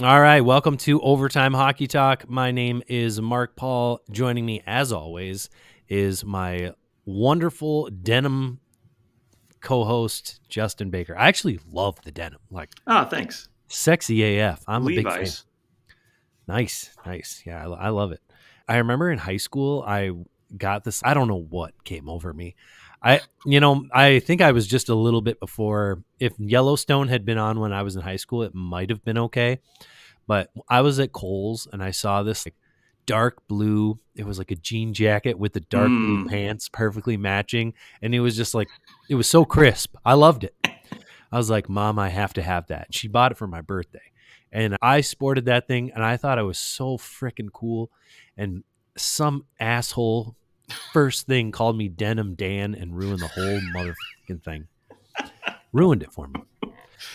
All right, welcome to Overtime Hockey Talk. My name is Mark Paul. Joining me, as always, is my wonderful Denim co-host, Justin Baker. I actually love the Denim, like Thanks. sexy AF. I'm a big fan. Levi's. Nice. Yeah, I love it. I remember in high school, I got this. I don't know what came over me. I think I was just a little bit before. If Yellowstone had been on when I was in high school, it might have been okay. But I was at Kohl's and I saw this dark blue. It was like a jean jacket with the dark blue pants perfectly matching. And it was just like, it was so crisp. I loved it. I was like, Mom, I have to have that. She bought it for my birthday. And I sported that thing and I thought I was so freaking cool. And some asshole first thing called me Denim Dan and ruined the whole motherfucking thing. Ruined it for me.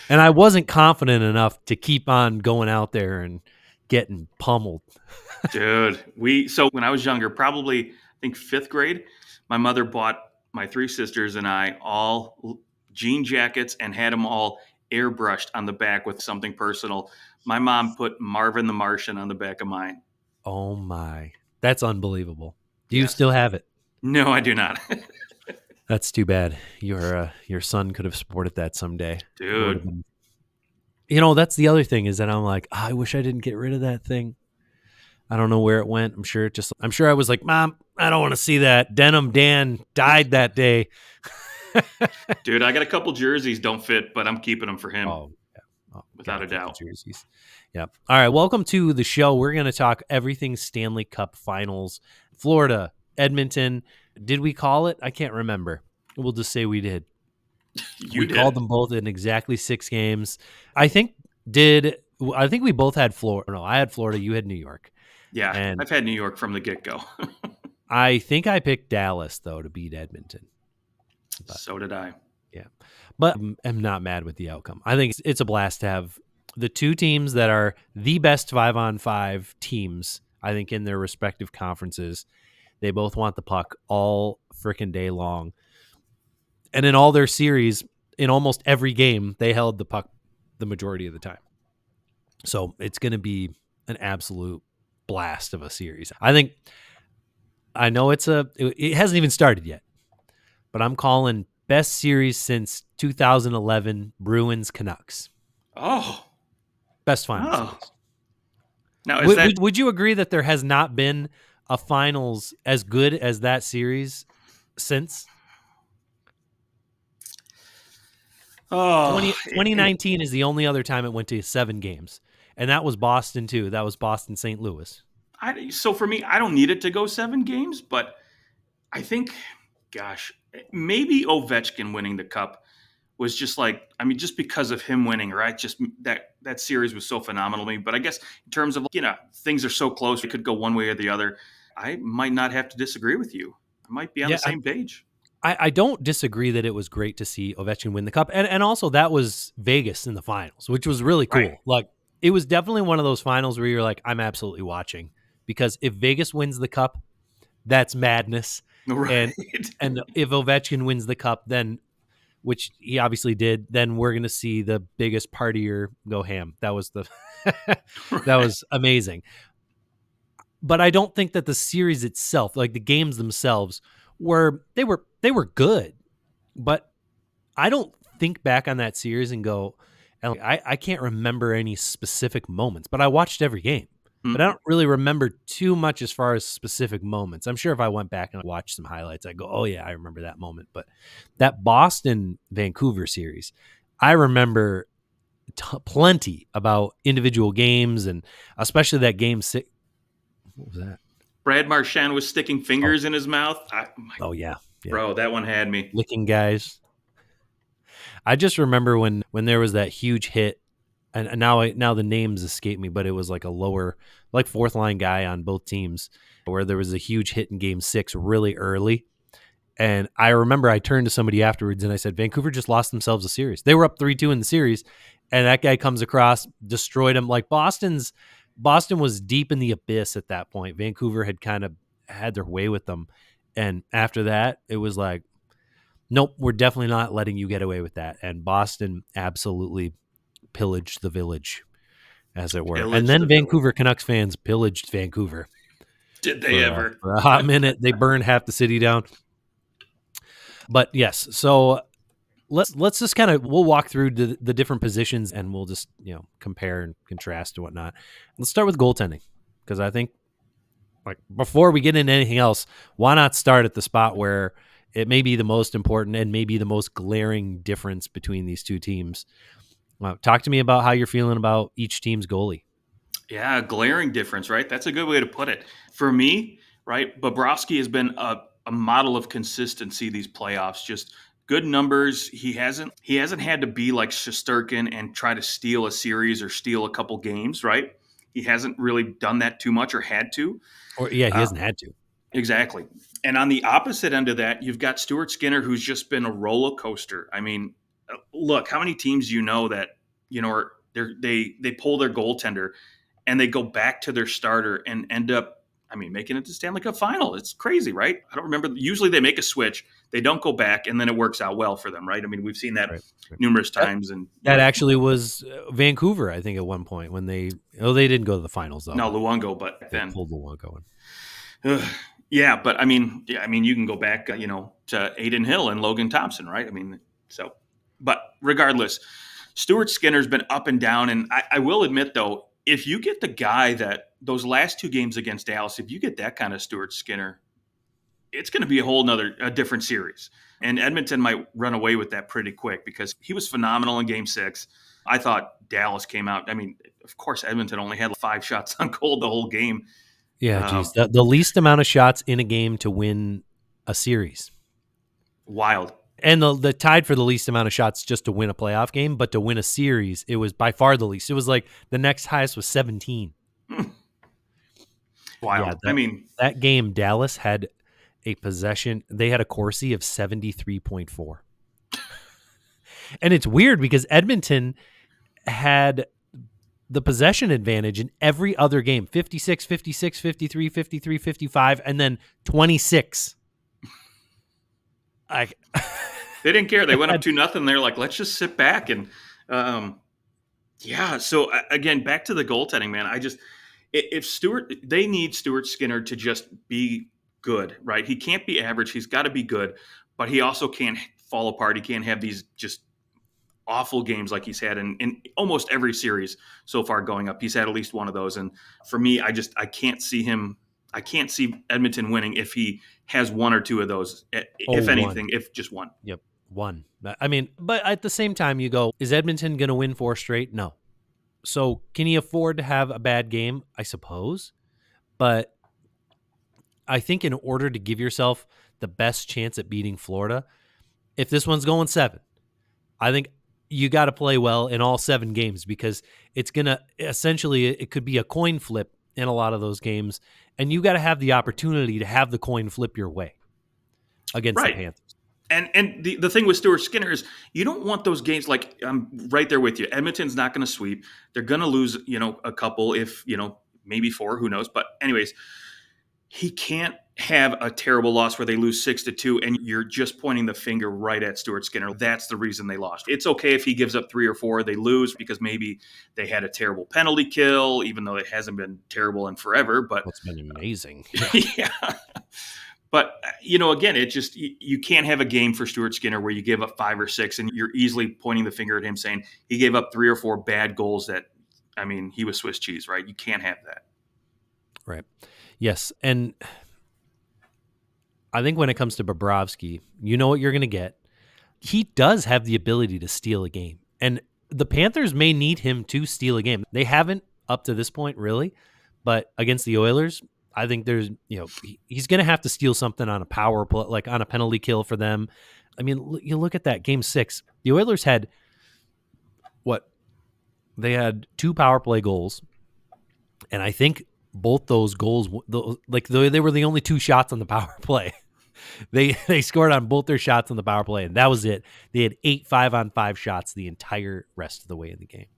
And I wasn't confident enough to keep on going out there and getting pummeled. Dude, when I was younger, probably I think 5th grade, my mother bought my 3 sisters and I all jean jackets and had them all airbrushed on the back with something personal. My mom put Marvin the Martian on the back of mine. Oh my. That's unbelievable. Do you still have it? No, I do not. That's too bad. Your son could have sported that someday. Dude. That's the other thing is that I'm like, I wish I didn't get rid of that thing. I don't know where it went. I'm sure I was like, Mom, I don't want to see that. Denim Dan died that day. Dude, I got a couple jerseys don't fit, but I'm keeping them for him. Without a doubt. Jerseys. Yeah. All right. Welcome to the show. We're going to talk everything Stanley Cup Finals. Florida, Edmonton. Did we call it? I can't remember. We'll just say we did. We called them both in exactly 6 games. I think we both had Florida. No, I had Florida. You had New York. Yeah, and I've had New York from the get-go. I think I picked Dallas, though, to beat Edmonton. But, so did I. Yeah. But I'm not mad with the outcome. I think it's a blast to have the 2 teams that are the best 5-on-5 teams, I think, in their respective conferences. They both want the puck all freaking day long. And in all their series, in almost every game, they held the puck the majority of the time. So it's going to be an absolute blast of a series. I know it hasn't even started yet, but I'm calling best series since 2011 Bruins Canucks. Oh, best finals series. Now, would you agree that there has not been a finals as good as that series since? 2019 is the only other time it went to 7 games, and that was Boston too. That was Boston-St. Louis. So for me, I don't need it to go 7 games, but I think, maybe Ovechkin winning the cup was just just because of him winning, right? Just that series was so phenomenal to me. But I guess in terms of, things are so close, it could go one way or the other. I might not have to disagree with you. I might be on the same page. I don't disagree that it was great to see Ovechkin win the cup. And also that was Vegas in the finals, which was really cool. Right. Like, it was definitely one of those finals where you're like, I'm absolutely watching. Because if Vegas wins the cup, that's madness. Right. And if Ovechkin wins the cup, then, which he obviously did, then we're going to see the biggest partier go ham. That was that was amazing. But I don't think that the series itself, like the games themselves, they were good. But I don't think back on that series and go, I can't remember any specific moments, but I watched every game. But I don't really remember too much as far as specific moments. I'm sure if I went back and watched some highlights, I'd go, oh, yeah, I remember that moment. But that Boston-Vancouver series, I remember plenty about individual games, and especially that game 6. What was that? Brad Marchand was sticking fingers in his mouth. Yeah. Bro, that one had me. Licking guys. I just remember when there was that huge hit. And now the names escape me, but it was like a lower, like 4th line guy on both teams where there was a huge hit in game 6 really early. And I remember I turned to somebody afterwards and I said, Vancouver just lost themselves a series. They were up 3-2 in the series. And that guy comes across, destroyed them. Like Boston was deep in the abyss at that point. Vancouver had kind of had their way with them. And after that, it was like, nope, we're definitely not letting you get away with that. And Boston absolutely pillaged the village, as it were. And Pillaged then the building. Vancouver Canucks fans pillaged Vancouver Did they ever? for a hot minute. They burned half the city down. But yes, so let's just kind of we'll walk through the different positions and we'll just compare and contrast and whatnot. Let's start with goaltending because I think like before we get into anything else, why not start at the spot where it may be the most important and maybe the most glaring difference between these two teams. Talk to me about how you're feeling about each team's goalie. Yeah, glaring difference, right? That's a good way to put it. For me, right, Bobrovsky has been a model of consistency these playoffs. Just good numbers. He hasn't had to be like Shesterkin and try to steal a series or steal a couple games, right? He hasn't really done that too much or had to. Or he Uh, hasn't had to. exactly. And on the opposite end of that, you've got Stuart Skinner, who's just been a roller coaster. I mean, look, how many teams that they pull their goaltender and they go back to their starter and end up, making it to Stanley Cup final. It's crazy, right? I don't remember. Usually they make a switch, they don't go back, and then it works out well for them, right? I mean, we've seen that Right. numerous times. And That actually was Vancouver, I think, at one point when they didn't go to the finals though. no Luongo, but They then pulled Luongo uh, yeah, but you can go back, to Aiden Hill and Logan Thompson, right? But regardless, Stuart Skinner's been up and down, and I will admit though, if you get the guy that those last two games against Dallas, if you get that kind of Stuart Skinner, it's going to be a different series. And Edmonton might run away with that pretty quick because he was phenomenal in Game 6. I thought Dallas came out. Of course, Edmonton only had 5 shots on goal the whole game. Yeah, geez. The least amount of shots in a game to win a series. Wild. And the tied for the least amount of shots just to win a playoff game, but to win a series, it was by far the least. It was like the next highest was 17. Wild. Yeah, that game, Dallas had a possession. They had a Corsi of 73.4. And it's weird because Edmonton had the possession advantage in every other game, 56, 56, 53, 53, 55, and then 26. They didn't care. They went up 2-0. They're like, let's just sit back. And so again, back to the goaltending, man. They need Stuart Skinner to just be good, right? He can't be average. He's got to be good, but he also can't fall apart. He can't have these just awful games like he's had in almost every series so far going up. He's had at least one of those. And for me, I can't see Edmonton winning if he has one or two of those, if anything, if just one. Yep, one. But at the same time, you go, is Edmonton going to win 4 straight? No. So can he afford to have a bad game? I suppose. But I think in order to give yourself the best chance at beating Florida, if this one's going 7, I think you got to play well in all 7 games because it's going to essentially, it could be a coin flip in a lot of those games. And you got to have the opportunity to have the coin flip your way against the Panthers. And the thing with Stuart Skinner is you don't want those games like I'm right there with you. Edmonton's not going to sweep. They're going to lose, a couple if, maybe 4, who knows. But anyways, he can't have a terrible loss where they lose 6-2 and you're just pointing the finger right at Stuart Skinner. That's the reason they lost. It's okay if he gives up 3 or 4, they lose because maybe they had a terrible penalty kill, even though it hasn't been terrible in forever. But it's been amazing. Yeah. But, again, it just you can't have a game for Stuart Skinner where you give up 5 or 6 and you're easily pointing the finger at him saying he gave up 3 or 4 bad goals that, he was Swiss cheese, right? You can't have that. Right. Yes. And I think when it comes to Bobrovsky, you know what you're going to get. He does have the ability to steal a game. And the Panthers may need him to steal a game. They haven't up to this point, really. But against the Oilers, I think there's, he's going to have to steal something on a power play, like on a penalty kill for them. You look at that Game 6. The Oilers had they had 2 power play goals. And I think both those goals, they were the only 2 shots on the power play. They scored on both their shots on the power play, and that was it. They had 8 5-on-5 shots the entire rest of the way in the game.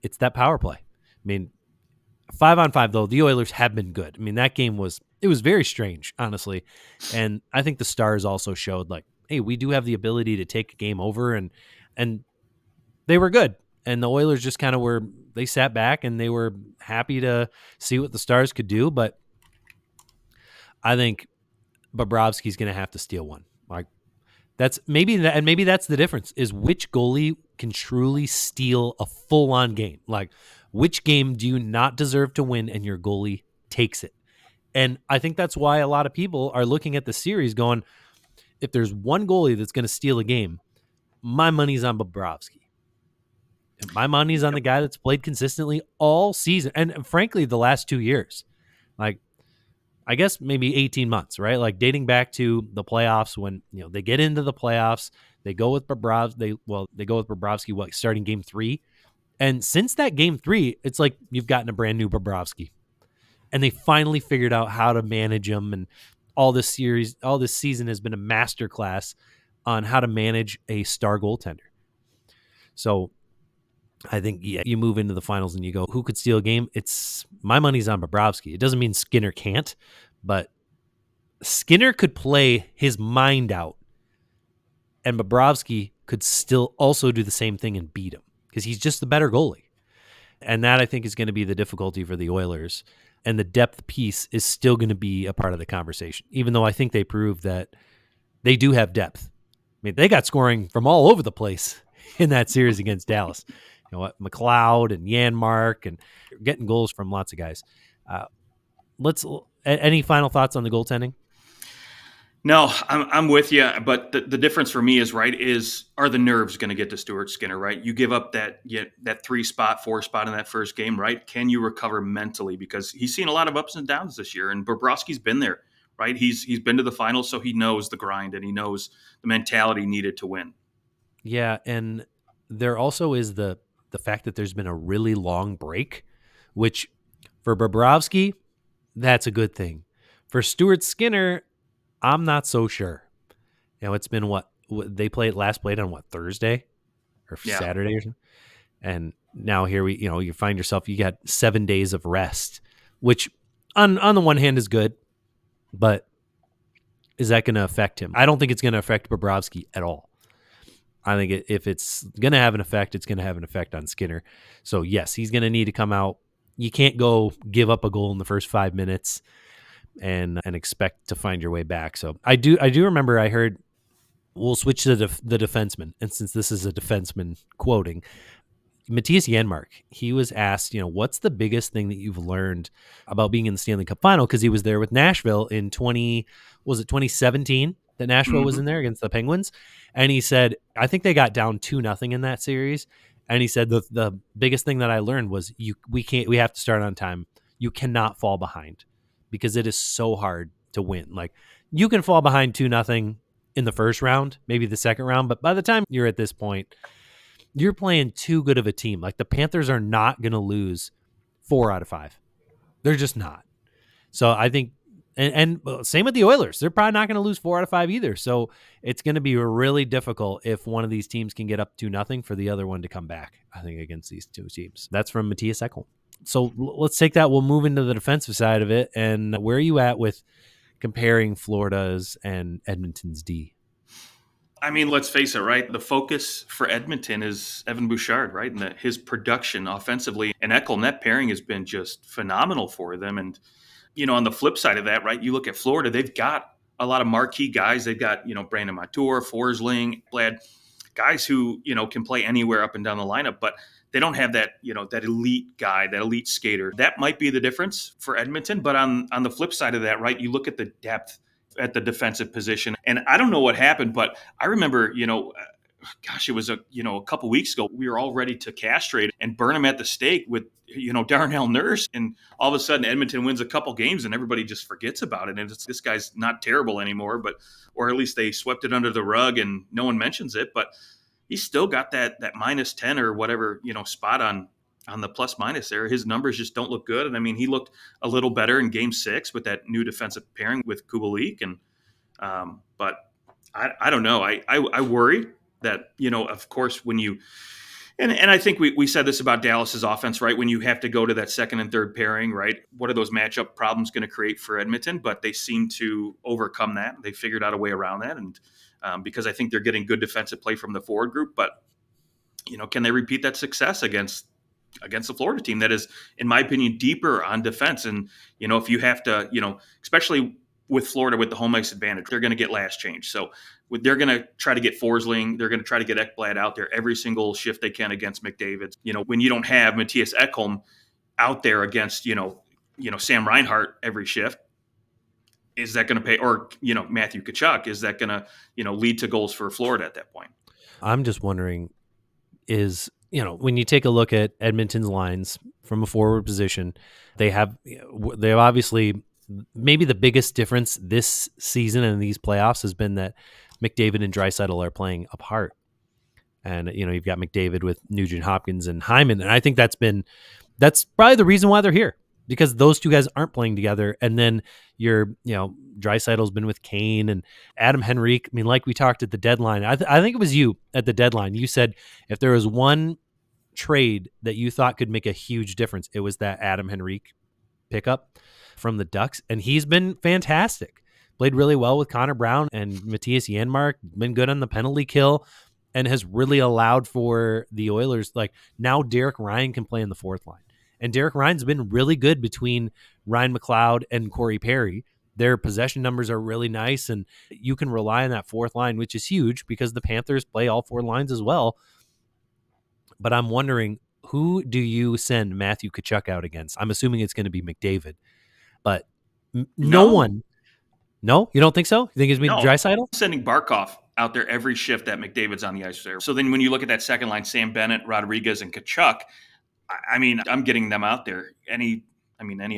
It's that power play. 5-on-5 though, the Oilers have been good. That game was very strange, honestly, and I think the Stars also showed hey, we do have the ability to take a game over, and they were good. And the Oilers just kind of they sat back and they were happy to see what the Stars could do. But I think Bobrovsky's going to have to steal one. Like, and maybe that's the difference, is which goalie can truly steal a full on game. Like, which game do you not deserve to win and your goalie takes it? And I think that's why a lot of people are looking at the series going, if there's one goalie that's going to steal a game, my money's on Bobrovsky. And my money's on the Yep. guy that's played consistently all season. And frankly, the last 2 years, like, I guess maybe 18 months, right? Like, dating back to the playoffs when, they get into the playoffs, they go with Bobrovsky. They go with Bobrovsky, starting game 3. And since that game 3, it's like you've gotten a brand new Bobrovsky. And they finally figured out how to manage him. And all this season has been a masterclass on how to manage a star goaltender. So I think, you move into the finals and you go, who could steal a game? It's my money's on Bobrovsky. It doesn't mean Skinner can't, but Skinner could play his mind out, and Bobrovsky could still also do the same thing and beat him because he's just the better goalie. And that, I think, is going to be the difficulty for the Oilers. And the depth piece is still going to be a part of the conversation, even though I think they proved that they do have depth. I mean, they got scoring from all over the place in that series against Dallas. You know what, McLeod and Janmark, and getting goals from lots of guys. Any final thoughts on the goaltending? No, I'm with you, but the difference for me is are the nerves going to get to Stuart Skinner, right? You give up that 4 spot in that first game, right? Can you recover mentally, because he's seen a lot of ups and downs this year, and Bobrovsky's been there, right? He's been to the finals, so he knows the grind and he knows the mentality needed to win. Yeah, and there also is the fact that there's been a really long break, which for Bobrovsky, that's a good thing. For Stuart Skinner, I'm not so sure. It's been what they played on Thursday or Yeah. Saturday or something. And now here you find yourself, you got 7 days of rest, which on the one hand is good, but is that going to affect him? I don't think it's going to affect Bobrovsky at all. I think if it's going to have an effect, it's going to have an effect on Skinner. So yes, he's going to need to come out. You can't go give up a goal in the first 5 minutes and expect to find your way back. So I do remember I heard, we'll switch to the defenseman. And since this is a defenseman quoting, Matthias Janmark, he was asked, what's the biggest thing that you've learned about being in the Stanley Cup final? Because he was there with Nashville in 2017 that Nashville was Mm-hmm. in there against the Penguins. And he said, I think they got down 2-0 in that series. And he said, the biggest thing that I learned was we have to start on time. You cannot fall behind, because it is so hard to win. Like, you can fall behind 2-0 in the first round, maybe the second round, but by the time you're at this point, you're playing too good of a team. Like, the Panthers are not going to lose 4 out of 5. They're just not. So I think, and same with the Oilers. They're probably not going to lose 4 out of 5 either. So it's going to be really difficult if one of these teams can get up 2-0 for the other one to come back, I think, against these two teams. That's from Matthias Ekholm. So let's take that. We'll move into the defensive side of it. And where are you at with comparing Florida's and Edmonton's D? I mean, let's face it, right? The focus for Edmonton is Evan Bouchard, right? And his production offensively. And Ekholm, that pairing has been just phenomenal for them. And, on the flip side of that, right, you look at Florida, they've got a lot of marquee guys. They've got, Brandon Montour, Forsling, Glad, guys who, can play anywhere up and down the lineup. But they don't have that, that elite guy, that elite skater. That might be the difference for Edmonton. But on the flip side of that, right, you look at the depth at the defensive position. And I don't know what happened, but I remember, it was a couple weeks ago, we were all ready to castrate and burn him at the stake with, Darnell Nurse. And all of a sudden Edmonton wins a couple games and everybody just forgets about it. And this guy's not terrible anymore, or at least they swept it under the rug and no one mentions it, but he's still got that minus 10 or whatever, spot on the plus minus there. His numbers just don't look good. And I mean, he looked a little better in game 6 with that new defensive pairing with Kubalik. And, but I don't know. I worry that, of course, when you, and I think we said this about Dallas's offense, right? When you have to go to that second and third pairing, right? What are those matchup problems going to create for Edmonton? But they seem to overcome that. They figured out a way around that. And because I think they're getting good defensive play from the forward group, but can they repeat that success against the Florida team that is, in my opinion, deeper on defense? And if you have to, especially with Florida with the home ice advantage, they're going to get last change. So they're going to try to get Forsling, they're going to try to get Ekblad out there every single shift they can against McDavid. When you don't have Matthias Ekholm out there against Sam Reinhart every shift, is that going to pay? Or Matthew Tkachuk, is that going to lead to goals for Florida at that point? I'm just wondering, is when you take a look at Edmonton's lines from a forward position, they have obviously, maybe the biggest difference this season and these playoffs has been that McDavid and Draisaitl are playing apart. And you've got McDavid with Nugent Hopkins and Hyman, and I think that's probably the reason why they're here, because those two guys aren't playing together. And then Draisaitl's been with Kane and Adam Henrique. I mean, like we talked at the deadline, I think it was you at the deadline. You said if there was one trade that you thought could make a huge difference, it was that Adam Henrique pickup from the Ducks. And he's been fantastic. Played really well with Connor Brown, and Matthias Janmark been good on the penalty kill and has really allowed for the Oilers. Like, now Derek Ryan can play in the fourth line. And Derek Ryan's been really good between Ryan McLeod and Corey Perry. Their possession numbers are really nice, and you can rely on that fourth line, which is huge because the Panthers play all four lines as well. But I'm wondering, who do you send Matthew Tkachuk out against? I'm assuming it's going to be McDavid, but no one. No, you don't think so? You think it's going to be Draisaitl? Sending Barkov out there every shift that McDavid's on the ice there. So then when you look at that second line, Sam Bennett, Rodriguez, and Tkachuk, I mean, I'm getting them out there any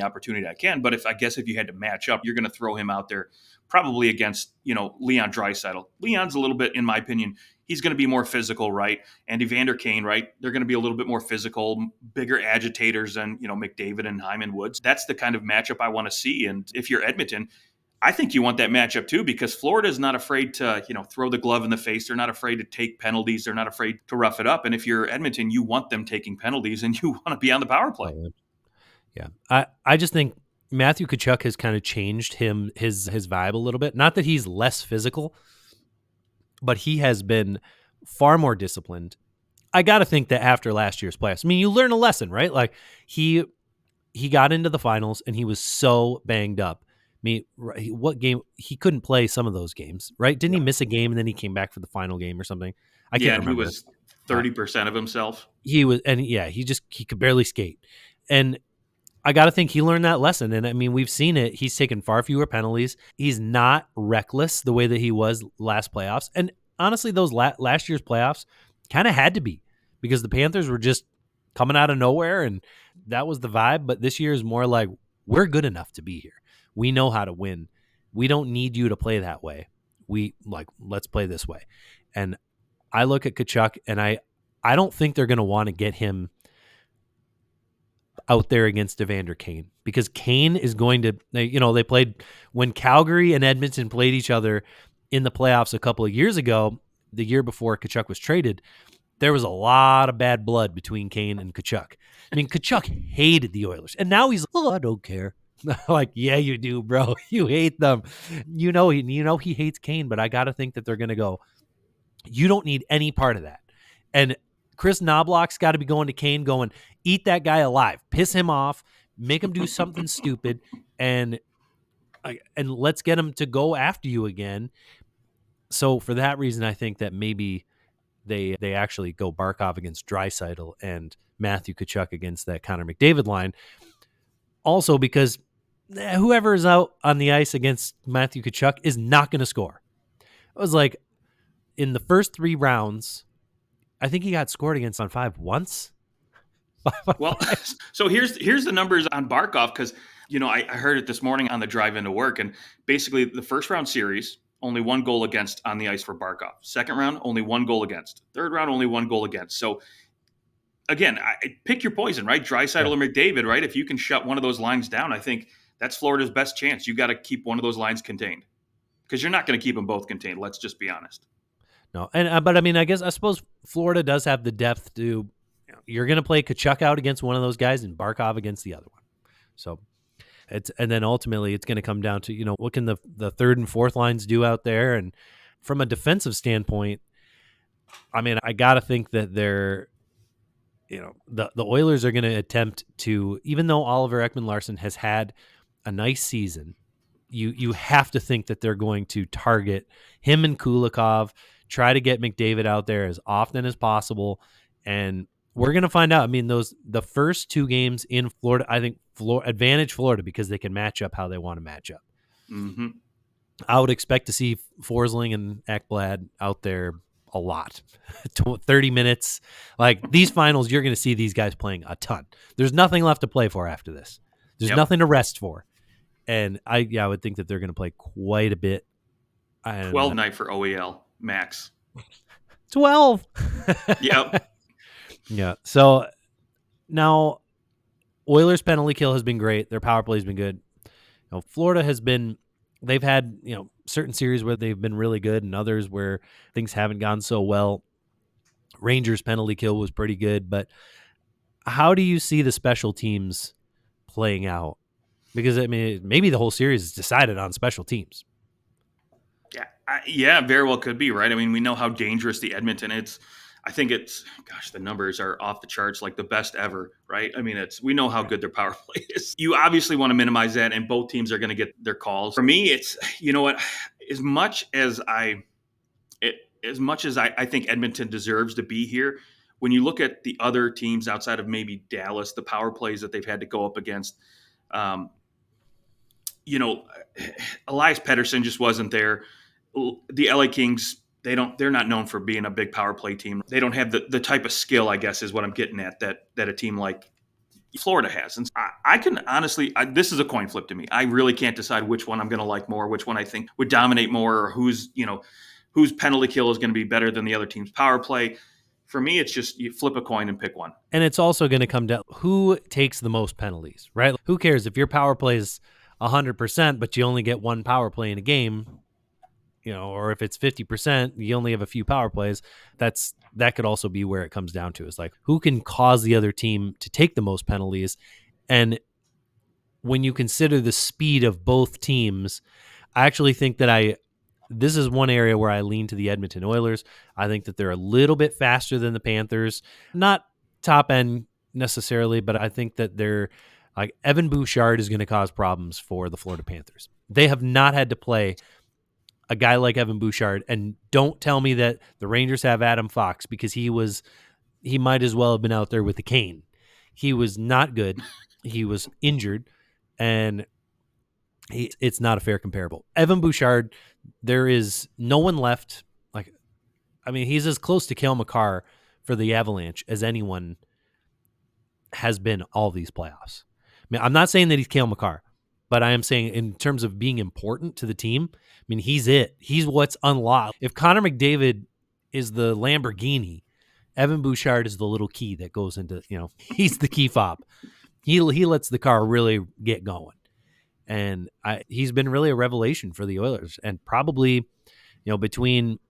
opportunity I can. But if you had to match up, you're going to throw him out there probably against, Leon Draisaitl. Leon's a little bit, in my opinion, he's going to be more physical, right? And Evander Kane, right? They're going to be a little bit more physical, bigger agitators than, McDavid and Hyman Woods. That's the kind of matchup I want to see. And if you're Edmonton, I think you want that matchup too, because Florida is not afraid to, throw the glove in the face. They're not afraid to take penalties. They're not afraid to rough it up. And if you're Edmonton, you want them taking penalties and you want to be on the power play. Yeah. I just think Matthew Tkachuk has kind of changed his vibe a little bit. Not that he's less physical, but he has been far more disciplined. I got to think that after last year's playoffs, I mean, you learn a lesson, right? Like, he got into the finals and he was so banged up. I mean, what game? He couldn't play some of those games, right? Didn't he miss a game and then he came back for the final game or something? I can't remember. He was 30% of himself. He was, and he could barely skate. And I got to think he learned that lesson. And I mean, we've seen it. He's taken far fewer penalties. He's not reckless the way that he was last playoffs. And honestly, those last year's playoffs kind of had to be, because the Panthers were just coming out of nowhere and that was the vibe. But this year is more like, we're good enough to be here. We know how to win. We don't need you to play that way. Let's play this way. And I look at Tkachuk and I don't think they're going to want to get him out there against Evander Kane, because Kane is going to, they played when Calgary and Edmonton played each other in the playoffs a couple of years ago, the year before Tkachuk was traded. There was a lot of bad blood between Kane and Tkachuk. I mean, Tkachuk hated the Oilers, and now he's, I don't care. Like, yeah, you do, bro. You hate them. He hates Kane, but I got to think that they're going to go, you don't need any part of that. And Chris Knobloch's got to be going to Kane going, eat that guy alive, piss him off, make him do something stupid, and let's get him to go after you again. So for that reason, I think that maybe they actually go Barkov against Draisaitl and Matthew Tkachuk against that Connor McDavid line. Also because whoever is out on the ice against Matthew Tkachuk is not going to score. It was like in the first 3 rounds, I think he got scored against on 5 once. Well, so here's the numbers on Barkov, because I heard it this morning on the drive into work, and basically the first round series, only 1 goal against on the ice for Barkov. Second round, only 1 goal against. Third round, only 1 goal against. So again, pick your poison, right? Draisaitl or McDavid, right? If you can shut one of those lines down, I think that's Florida's best chance. You got to keep one of those lines contained, because you're not going to keep them both contained. Let's just be honest. No, and but I mean, I suppose Florida does have the depth to. You're going to play Tkachuk out against one of those guys and Barkov against the other one. So and then ultimately it's going to come down to what can the third and fourth lines do out there. And from a defensive standpoint, I mean, I got to think that the Oilers are going to attempt to, even though Oliver Ekman-Larsson has had a nice season, you have to think that they're going to target him and Kulikov, try to get McDavid out there as often as possible, and we're going to find out. I mean, the first 2 games in Florida, I think advantage Florida because they can match up how they want to match up. Mm-hmm. I would expect to see Forsling and Ekblad out there a lot. 30 minutes. Like these finals, you're going to see these guys playing a ton. There's nothing left to play for after this. There's nothing to rest for. And I would think that they're going to play quite a bit. 12 night for OEL max. 12. Yep. Yeah. So now Oilers penalty kill has been great. Their power play has been good. Florida has been, they've had, certain series where they've been really good and others where things haven't gone so well. Rangers penalty kill was pretty good, but how do you see the special teams playing out? Because I mean, maybe the whole series is decided on special teams. Yeah, very well could be, right? I mean, we know how dangerous the Edmonton is. I think the numbers are off the charts, like the best ever, right? I mean, we know how good their power play is. You obviously want to minimize that, and both teams are going to get their calls. For me, it's, you know what, as much as I think Edmonton deserves to be here, when you look at the other teams outside of maybe Dallas, the power plays that they've had to go up against, Elias Pettersson just wasn't there. The LA Kings, they're not known for being a big power play team. They don't have the type of skill, I guess, is what I'm getting at, that a team like Florida has. And I can honestly, this is a coin flip to me. I really can't decide which one I'm going to like more, which one I think would dominate more, or whose penalty kill is going to be better than the other team's power play. For me, it's just you flip a coin and pick one. And it's also going to come down who takes the most penalties, right? Who cares if your power play is 100%, but you only get one power play in a game, or if it's 50%, you only have a few power plays. That could also be where it comes down to, is like who can cause the other team to take the most penalties. And when you consider the speed of both teams, I actually think that this is one area where I lean to the Edmonton Oilers. I think that they're a little bit faster than the Panthers, not top end necessarily, but I think that they're like Evan Bouchard is going to cause problems for the Florida Panthers. They have not had to play a guy like Evan Bouchard, and don't tell me that the Rangers have Adam Fox, because he might as well have been out there with the cane. He was not good. He was injured, and it's not a fair comparable. Evan Bouchard, there is no one left. He's as close to Cale Makar for the Avalanche as anyone has been all these playoffs. I mean, I'm not saying that he's Cale Makar, but I am saying in terms of being important to the team, I mean, he's it. He's what's unlocked. If Connor McDavid is the Lamborghini, Evan Bouchard is the little key that goes into, he's the key fob. He lets the car really get going. And he's been really a revelation for the Oilers. And probably, between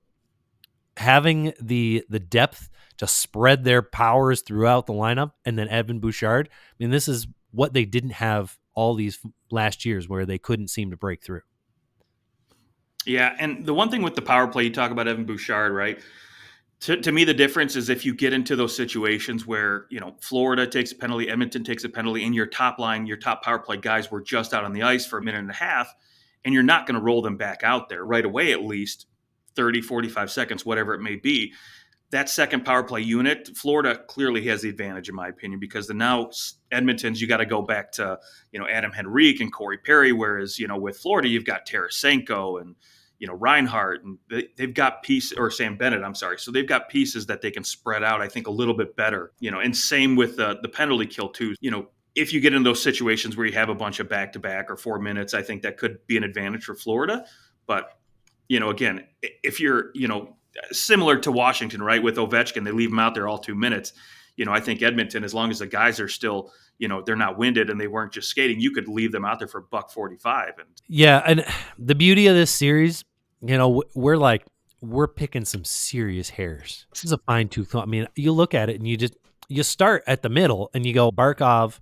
having the depth to spread their powers throughout the lineup, and then Evan Bouchard, I mean, this is what they didn't have all these last years, where they couldn't seem to break through. Yeah, and the one thing with the power play, you talk about Evan Bouchard, right? To me, the difference is if you get into those situations where, Florida takes a penalty, Edmonton takes a penalty, and your top line, your top power play guys were just out on the ice for a minute and a half, and you're not going to roll them back out there right away, at least 30, 45 seconds, whatever it may be. That second power play unit, Florida clearly has the advantage, in my opinion, because now Edmonton's, you got to go back to, Adam Henrique and Corey Perry, whereas, with Florida, you've got Tarasenko and, Reinhart, and they've got pieces, or Sam Bennett, I'm sorry. So they've got pieces that they can spread out, I think, a little bit better, and same with the penalty kill too. If you get in those situations where you have a bunch of back-to-back or 4 minutes, I think that could be an advantage for Florida. But, again, if you're, similar to Washington, right, with Ovechkin, they leave him out there all 2 minutes. I think Edmonton, as long as the guys are still, they're not winded and they weren't just skating, you could leave them out there for $1.45. And the beauty of this series, we're picking some serious hairs. This is a fine tooth. I mean, you look at it and you start at the middle and you go Barkov,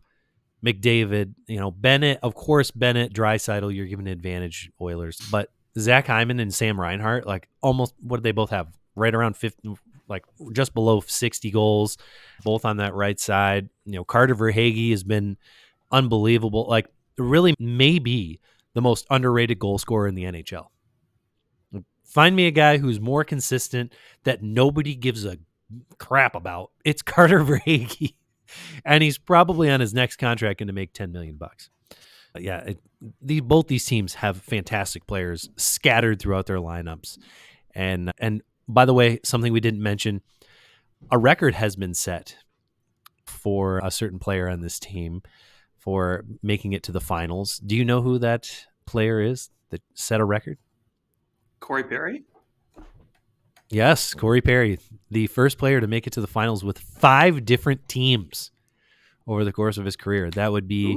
McDavid, Bennett, of course, Draisaitl, you're giving an advantage, Oilers, but Zach Hyman and Sam Reinhart, almost, what did they both have? Right around 50, like just below 60 goals, both on that right side. Carter Verhaeghe has been unbelievable. Like, really maybe the most underrated goal scorer in the NHL. Find me a guy who's more consistent that nobody gives a crap about. It's Carter Verhaeghe, and he's probably on his next contract going to make $10 million. Yeah, both these teams have fantastic players scattered throughout their lineups, and by the way, something we didn't mention: a record has been set for a certain player on this team for making it to the finals. Do you know who that player is that set a record? Corey Perry? Yes, Corey Perry, the first player to make it to the finals with 5 different teams over the course of his career. That would be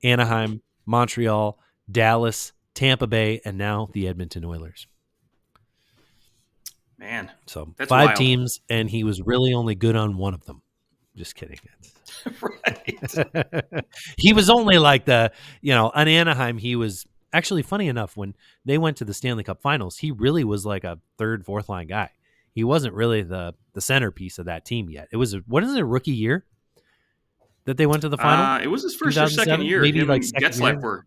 Anaheim, Montreal, Dallas, Tampa Bay, and now the Edmonton Oilers. Man, so that's 5 wild. teams, and he was really only good on one of them. Just kidding. Right. He was only like on Anaheim, he was actually, funny enough, when they went to the Stanley Cup Finals, he really was like a third, fourth line guy. He wasn't really the centerpiece of that team yet. It was a rookie year that they went to the final? It was his first or second year. Maybe Him like and second year. Getzlaff were.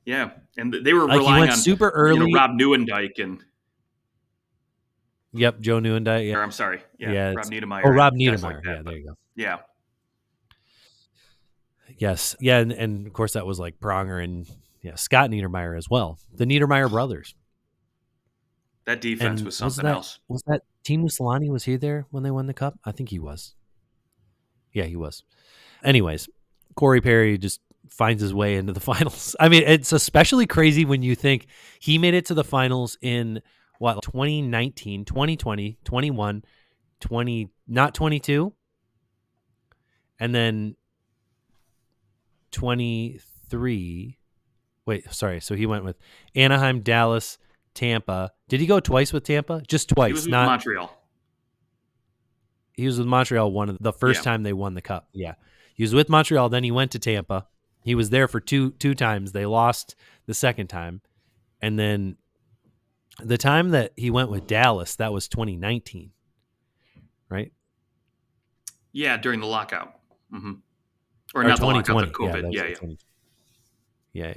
Yeah. And they were Like, he relying went on super early. Rob Neuendijk and. Yep, Joe Neuendijk. Yeah. Or I'm sorry. Rob Niedermeyer. Rob Niedermeyer. Like that, there you go. Yeah. Yes. Yeah, and of course that was like Pronger and Scott Niedermeyer as well. The Niedermeyer brothers. That defense was something else. Was that Teemu Selanne? Was he there when they won the cup? I think he was. Yeah, he was. Anyways, Corey Perry just finds his way into the finals. I mean, it's especially crazy when you think he made it to the finals in 2019, 2020, 21, 20, not 22, and then 23. Wait, sorry. So he went with Anaheim, Dallas, Tampa. Did he go twice with Tampa? Just twice. He was with Montreal. He was with Montreal the first time they won the cup. Yeah. He was with Montreal, then he went to Tampa. He was there for two times. They lost the second time. And then the time that he went with Dallas, that was 2019. Right? Yeah, during the lockout. Mm-hmm. Or not the lockout, the COVID. Yeah.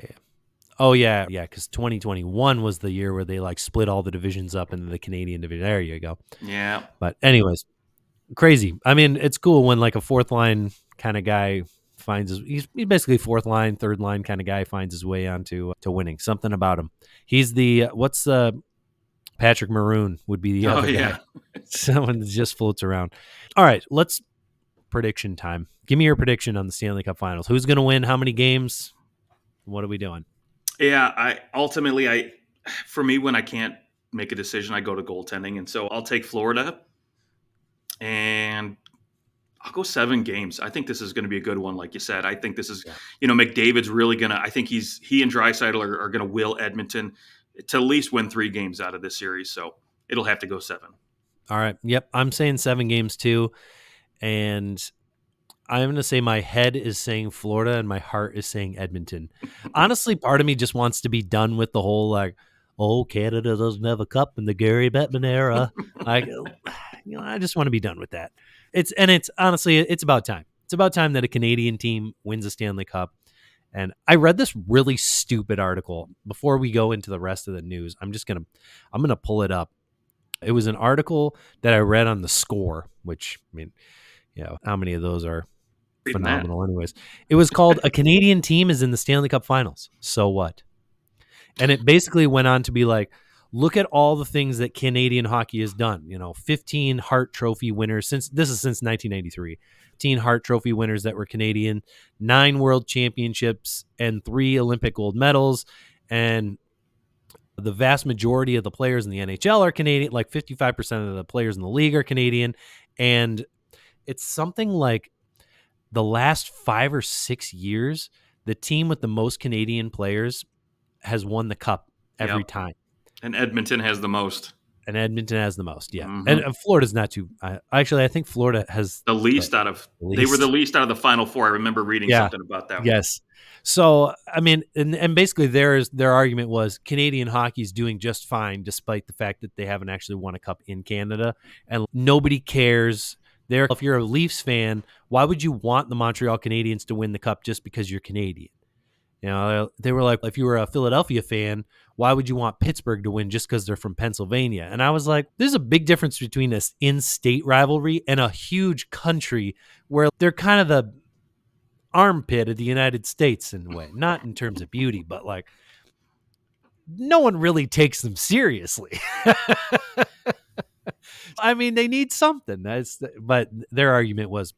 Oh, yeah, because 2021 was the year where they like split all the divisions up into the Canadian division. There you go. Yeah. But anyways, crazy. I mean, it's cool when like a fourth line kind of guy he's basically fourth line, third line kind of guy finds his way onto to winning. Something about him. He's the Patrick Maroon would be the other guy. Someone that just floats around. All right, let's prediction time. Give me your prediction on the Stanley Cup Finals. Who's going to win? How many games? What are we doing? Yeah, for me, when I can't make a decision, I go to goaltending, and so I'll take Florida, and I'll go 7 games. I think this is going to be a good one, like you said. I think this is, McDavid's really going to. I think he and Draisaitl are going to will Edmonton to at least win 3 games out of this series. So it'll have to go 7. All right. Yep, I'm saying 7 games too, and I'm going to say my head is saying Florida and my heart is saying Edmonton. Honestly, part of me just wants to be done with the whole like, Canada doesn't have a cup in the Gary Bettman era. I just want to be done with that. It's honestly, it's about time. It's about time that a Canadian team wins a Stanley Cup. And I read this really stupid article before we go into the rest of the news. I'm going to pull it up. It was an article that I read on The Score, which, I mean, how many of those are phenomenal anyways. It was called A Canadian Team is in the Stanley Cup Finals. So what? And it basically went on to be like, look at all the things that Canadian hockey has done. 15 Hart Trophy winners since 1993. 15 Hart Trophy winners that were Canadian, 9 World Championships, and 3 Olympic gold medals. And the vast majority of the players in the NHL are Canadian. Like 55% of the players in the league are Canadian. And it's something like the last 5 or 6 years, the team with the most Canadian players has won the cup every time. And Edmonton has the most. And Edmonton has the most. Yeah. And Hmm. Florida's not too. Actually, I think Florida has The the least out of they were the least. least out of the Final Four. I remember reading Yeah. something about that one. Yes. So I mean, and basically their argument was Canadian hockey's doing just fine despite the fact that they haven't actually won a cup in Canada, and nobody cares. There, if you're a Leafs fan, why would you want the Montreal Canadiens to win the cup just because you're Canadian? You know, they were like, if you were a Philadelphia fan, why would you want Pittsburgh to win just because they're from Pennsylvania? And I was like, there's a big difference between this in-state rivalry and a huge country where they're kind of the armpit of the United States in a way, not in terms of beauty, but like no one really takes them seriously. I mean, they need something. But their argument was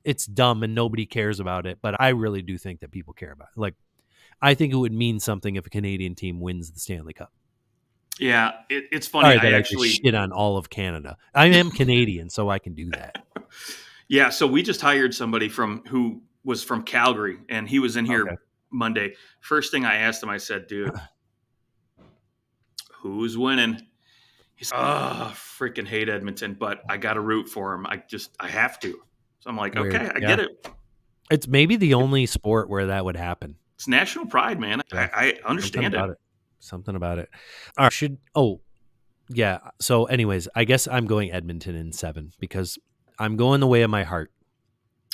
it's dumb and nobody cares about it. But I really do think that people care about it. Like, I think it would mean something if a Canadian team wins the Stanley Cup. Yeah, it's funny. Sorry I that I just actually, shit on all of Canada. I am Canadian, so I can do that. yeah. So we just hired somebody who was from Calgary, and he was in Okay. here Monday. First thing I asked him, I said, "Dude, who's winning?" He's, oh, freaking hate Edmonton, but I got to root for him. I have to. So I'm like, Weird. okay, I Yeah. get it. It's maybe the only sport where that would happen. It's national pride, man. Yeah. I Something understand about it. it. Something about it. All right. Yeah. So, anyways, I guess I'm going Edmonton in 7 because I'm going the way of my heart.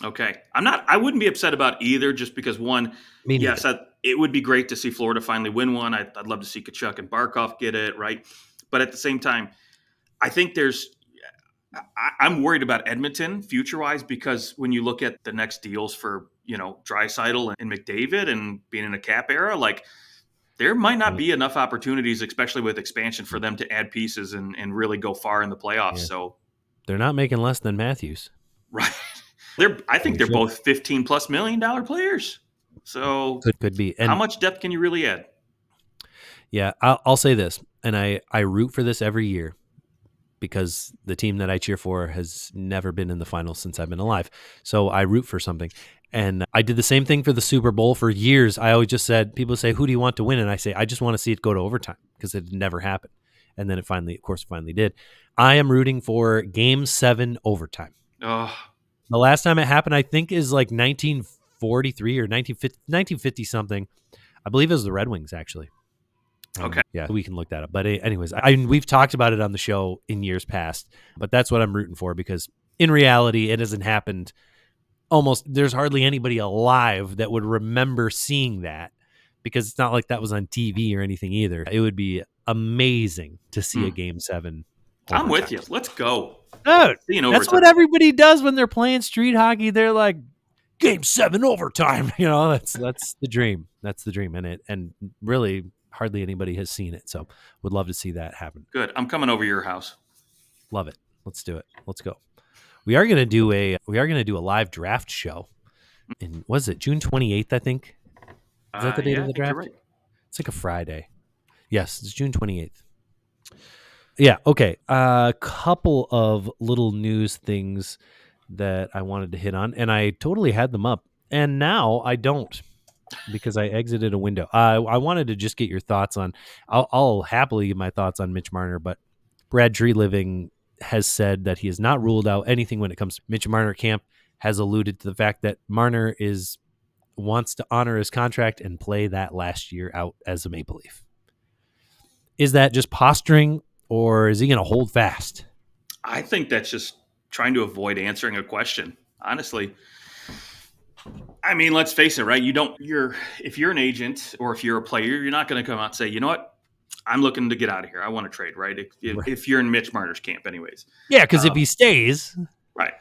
Okay. I wouldn't be upset about either just because one, Me yes, neither. it would be great to see Florida finally win one. I'd love to see Kachuk and Barkov get it, right? But at the same time, I think I'm worried about Edmonton future wise because when you look at the next deals for, Draisaitl and McDavid and being in a cap era, like there might not Yeah. be enough opportunities, especially with expansion, for them to add pieces and really go far in the playoffs. Yeah. So, They're not making less than Matthews. right. I think They they're should. both $15+ million players. So Could be. how And much depth can you really add? yeah, I'll say this, and I root for this every year because the team that I cheer for has never been in the finals since I've been alive. So I root for something. And I did the same thing for the Super Bowl for years. I always just said, people say, who do you want to win? And I say, I just want to see it go to overtime because it never happened. And then it finally, of course, finally did. I am rooting for game 7 overtime. Oh, The last time it happened, I think, is like 1943 or 1950 something. I believe it was the Red Wings, actually. okay. Yeah, we can look that up. But anyways, we've talked about it on the show in years past, but that's what I'm rooting for because in reality, it hasn't happened. There's hardly anybody alive that would remember seeing that because it's not like that was on TV or anything either. It would be amazing to see a Hmm. game 7 I'm overtime. with you. Let's go. Dude, Seeing that's what overtime. everybody does when they're playing street hockey. They're like, game 7 overtime. That's the dream. That's the dream. And really hardly anybody has seen it. So would love to see that happen. Good. I'm coming over to your house. Love it. Let's do it. Let's go. We are gonna do a live draft show in was it June 28th, I think. Is that the date Yeah, of I the think you're draft? right. It's like a Friday. Yes, it's June 28th. Yeah, okay. A couple of little news things that I wanted to hit on, and I totally had them up, and now I don't because I exited a window. I wanted to just get your thoughts on. I'll happily give my thoughts on Mitch Marner, but Brad Treliving has said that he has not ruled out anything when it comes to Mitch Marner camp. Has alluded to the fact that Marner wants to honor his contract and play that last year out as a Maple Leaf. Is that just posturing, or is he going to hold fast? I think that's just trying to avoid answering a question. Honestly, I mean, let's face it, right? If you're an agent or if you're a player, you're not going to come out and say, you know what, I'm looking to get out of here. I want to trade, right? Right. If you're in Mitch Marner's camp, anyways, Yeah, because if um, he stays, right.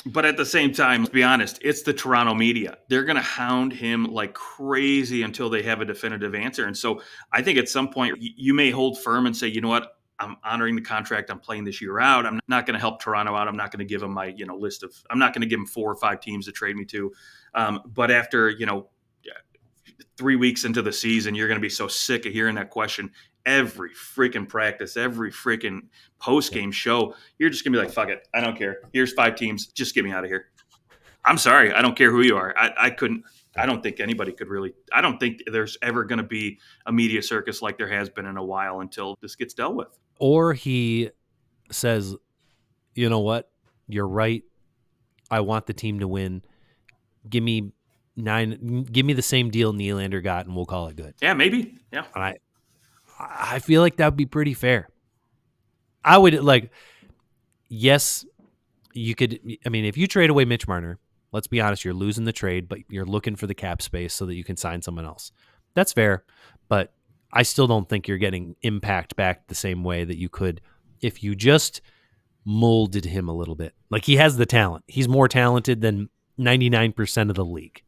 But at the same time, let's be honest, it's the Toronto media. They're going to hound him like crazy until they have a definitive answer. And so I think at some point you may hold firm and say, you know what, I'm honoring the contract. I'm playing this year out. I'm not going to help Toronto out. I'm not going to give him my list of. I'm not going to give him 4 or 5 teams to trade me to. But after 3 weeks into the season, you're going to be so sick of hearing that question every freaking practice, every freaking post game show. You're just gonna be like, fuck it, I don't care. Here's 5 teams, just get me out of here. I'm sorry, I don't care who you are. I couldn't. I don't think anybody could really. I don't think there's ever going to be a media circus like there has been in a while until this gets dealt with. Or he says, you know what, you're right. I want the team to win. Give me the same deal Nylander got, and we'll call it good. Yeah, maybe. Yeah. And I feel like that would be pretty fair. I would yes, you could. I mean, if you trade away Mitch Marner, let's be honest, you're losing the trade, but you're looking for the cap space so that you can sign someone else. That's fair, but I still don't think you're getting impact back the same way that you could if you just molded him a little bit. Like, he has the talent. He's more talented than 99% of the league.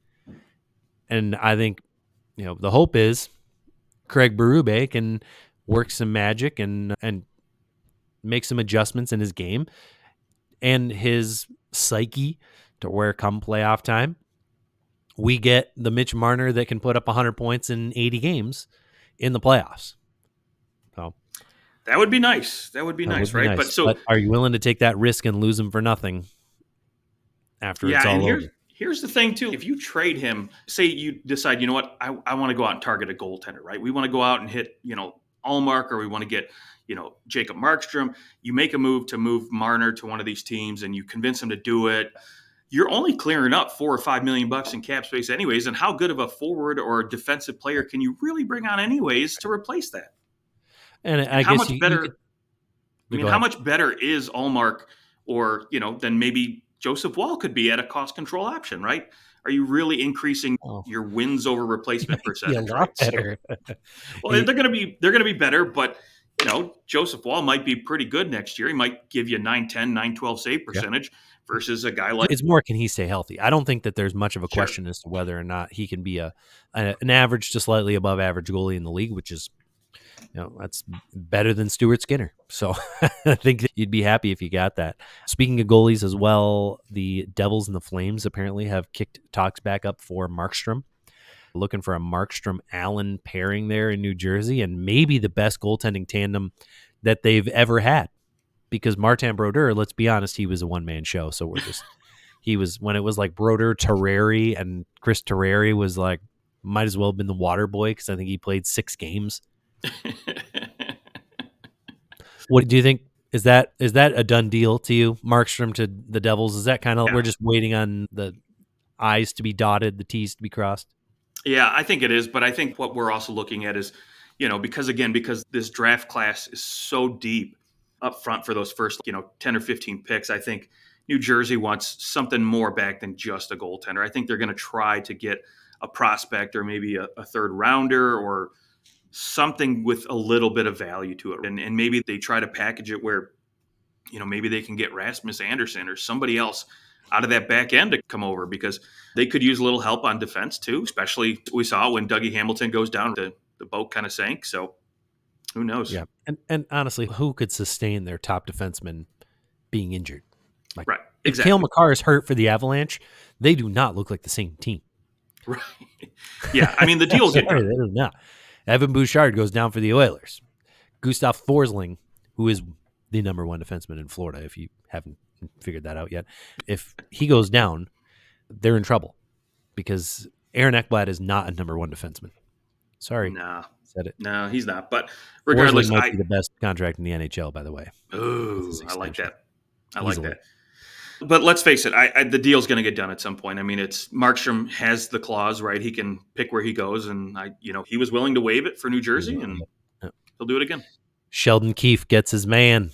And I think, the hope is Craig Berube can work some magic and make some adjustments in his game and his psyche to where come playoff time, we get the Mitch Marner that can put up 100 points in 80 games in the playoffs. So that would be nice. That would be nice, right? Nice. But are you willing to take that risk and lose him for nothing after it's all over? Here's the thing, too. If you trade him, say you decide, you know what, I want to go out and target a goaltender, right? We want to go out and hit, Allmark, or we want to get, Jacob Markstrom. You make a move to move Marner to one of these teams and you convince him to do it. You're only clearing up $4 or $5 million in cap space anyways. And how good of a forward or a defensive player can you really bring on anyways to replace that? And I how guess much better? How much better is Allmark or, than maybe Joseph Wall could be at a cost control option, right? Are you really increasing your wins over replacement percentage? A lot better. Well, they're going to be better, but Joseph Wall might be pretty good next year. He might give you 9-10, 9-12 save percentage versus a guy like. It's more, can he stay healthy? I don't think that there's much of a question as to whether or not he can be an average to slightly above average goalie in the league, which is, that's better than Stuart Skinner. So I think you'd be happy if you got that. Speaking of goalies as well, the Devils and the Flames apparently have kicked talks back up for Markstrom. Looking for a Markstrom-Allen pairing there in New Jersey, and maybe the best goaltending tandem that they've ever had. Because Martin Brodeur, let's be honest, he was a one-man show. So he was, when it was like Brodeur, Terreri, and Chris Terreri was like, might as well have been the water boy because I think he played 6 games. What do you think? Is that a done deal to you, Markstrom to the Devils? Is that kind of, we're just waiting on the I's to be dotted, the T's to be crossed? Yeah, I think it is. But I think what we're also looking at is, because this draft class is so deep up front for those first, 10 or 15 picks, I think New Jersey wants something more back than just a goaltender. I think they're going to try to get a prospect or maybe a third rounder or something with a little bit of value to it. And maybe they try to package it where, maybe they can get Rasmus Anderson or somebody else out of that back end to come over, because they could use a little help on defense too, especially we saw when Dougie Hamilton goes down, the boat kind of sank. So who knows? Yeah. And honestly, who could sustain their top defenseman being injured? Right. Exactly. If Cale Makar is hurt for the Avalanche, they do not look like the same team. Right. Yeah. I mean, the deal get done. They do not. Evan Bouchard goes down for the Oilers. Gustav Forsling, who is the number 1 defenseman in Florida, if you haven't figured that out yet, if he goes down, they're in trouble because Aaron Ekblad is not a number 1 defenseman. Sorry. Nah. Said it. No, he's not. But regardless, might be the best contract in the NHL, by the way. Ooh, I like that. I like that. But let's face it, the deal's going to get done at some point. I mean, Markstrom has the clause, right? He can pick where he goes, and he was willing to waive it for New Jersey, and he'll do it again. Sheldon Keefe gets his man.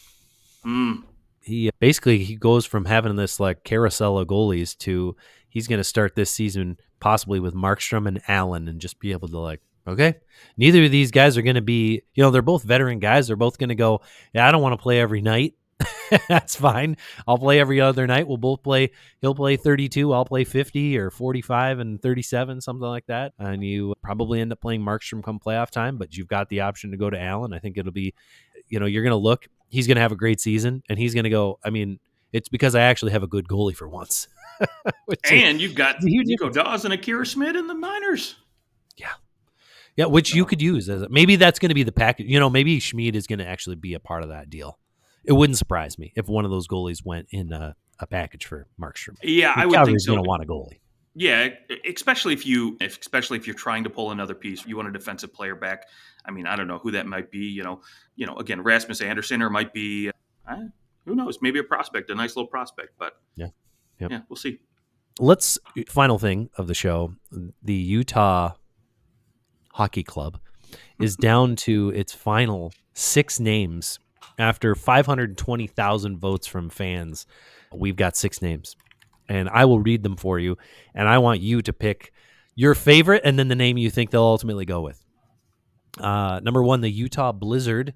Mm. He goes from having this like carousel of goalies to he's going to start this season possibly with Markstrom and Allen and just be able to okay, neither of these guys are going to be, they're both veteran guys. They're both going to go, yeah, I don't want to play every night. That's fine. I'll play every other night. We'll both play. He'll play 32. I'll play 50 or 45 and 37, something like that. And you probably end up playing Markstrom come playoff time, but you've got the option to go to Allen. I think it'll be, you're going to look, he's going to have a great season and he's going to go, I mean, it's because I actually have a good goalie for once. And you've got Nico Dawes and Akira Schmid in the minors. Yeah. Yeah, which you could use. Maybe that's going to be the package. Maybe Schmid is going to actually be a part of that deal. It wouldn't surprise me if one of those goalies went in a package for Markstrom. Yeah, I would think so. Going to want a goalie. Yeah, especially if you're trying to pull another piece, you want a defensive player back. I mean, I don't know who that might be. Again, Rasmus Anderson, or might be who knows, maybe a prospect, a nice little prospect. But Yeah. Yep. yeah, we'll see. Let's final thing of the show. The Utah Hockey Club is down to its final 6 names after 520,000 votes from fans. We've got 6 names, and I will read them for you. And I want you to pick your favorite and then the name you think they'll ultimately go with. Number 1, the Utah Blizzard,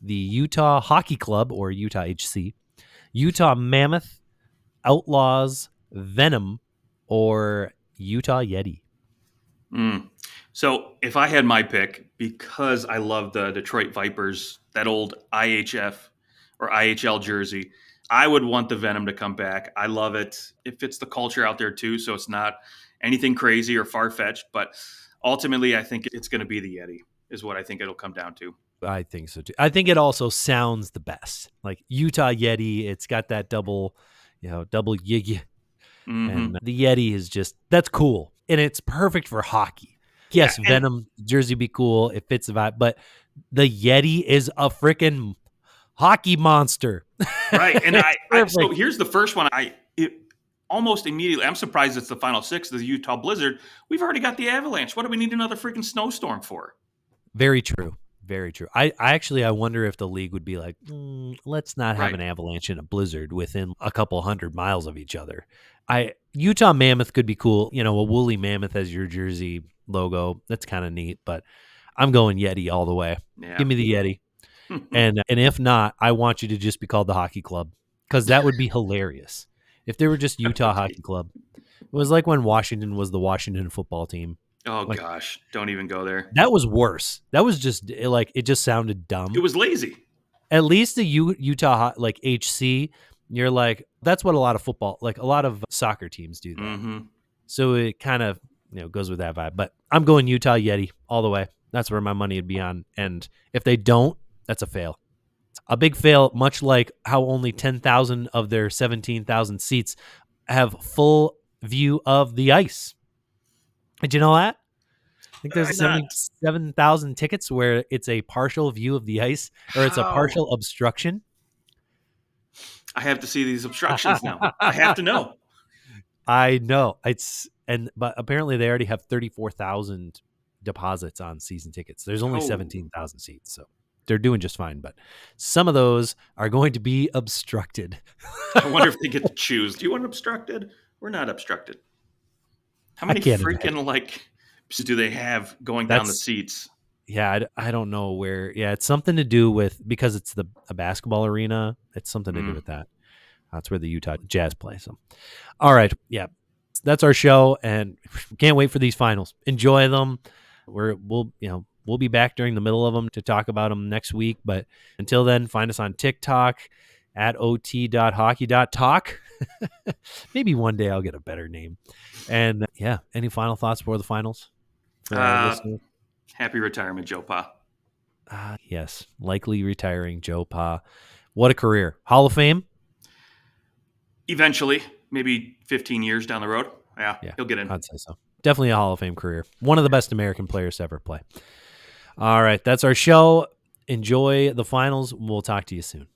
the Utah Hockey Club, or Utah HC, Utah Mammoth, Outlaws, Venom, or Utah Yeti. Mm. So if I had my pick, because I love the Detroit Vipers, that old IHF or IHL jersey, I would want the Venom to come back. I love it. It fits the culture out there too, so it's not anything crazy or far fetched. But ultimately, I think it's going to be the Yeti, is what I think it'll come down to. I think so too. I think it also sounds the best. Like Utah Yeti, it's got that double yig. Mm-hmm. And the Yeti is just, that's cool. And it's perfect for hockey. Yeah, Yes, Venom jersey be cool. It fits the vibe. But the Yeti is a freaking hockey monster. right. And so Perfect. here's the first one. Almost immediately, I'm surprised it's the final 6 of the Utah Blizzard. We've already got the Avalanche. What do we need another freaking snowstorm for? Very true. Very true. I wonder if the league would be like, let's not have Right. an avalanche and a blizzard within a couple 100 miles of each other. Utah Mammoth could be cool. A woolly mammoth as your jersey logo. That's kind of neat. But I'm going Yeti all the way. Yeah. Give me the Yeti. And if not, I want you to just be called the Hockey Club, because that would be hilarious if they were just Utah Hockey Club. It was like when Washington was the Washington football team. Oh Like, gosh, don't even go there. that was worse. That was just like, it just sounded It dumb. was lazy. At least the Utah like HC, you're like, that's what a lot of football, like a lot of soccer teams do that. Mm-hmm. So it kind of goes with that vibe. But I'm going Utah Yeti all the way. That's where my money would be on. And if they don't, that's a fail. A big fail, much like how only 10,000 of their 17,000 seats have full view of the ice. Did you know that? I think there's Not 77,000 tickets where it's a partial view of the ice, or it's a how. partial obstruction. I have to see these obstructions now. I have to know. I know but apparently they already have 34,000 deposits on season tickets. There's only Oh, 17,000 seats, so they're doing just fine. But some of those are going to be obstructed. I wonder if they get to choose. Do you want it obstructed or not obstructed? How I many can't imagine. freaking do they have going down the That's seats? Yeah, I don't know where. Yeah, it's something to do with, because it's a basketball arena. It's something to do Mm. with that. That's where the Utah Jazz play. So, all right, yeah, that's our show, and can't wait for these finals. Enjoy them. We'll be back during the middle of them to talk about them next week. But until then, find us on TikTok at ot.hockey.talk. Maybe one day I'll get a better name. And yeah, any final thoughts for the finals for our Uh, listeners? Happy retirement, Joe Pa. Yes, likely retiring Joe Pa. What a career. Hall of Fame? Eventually, maybe 15 years down the road. Yeah, Yeah, he'll get in. I'd say so. Definitely a Hall of Fame career. One of the best American players to ever play. All right, that's our show. Enjoy the finals. We'll talk to you soon.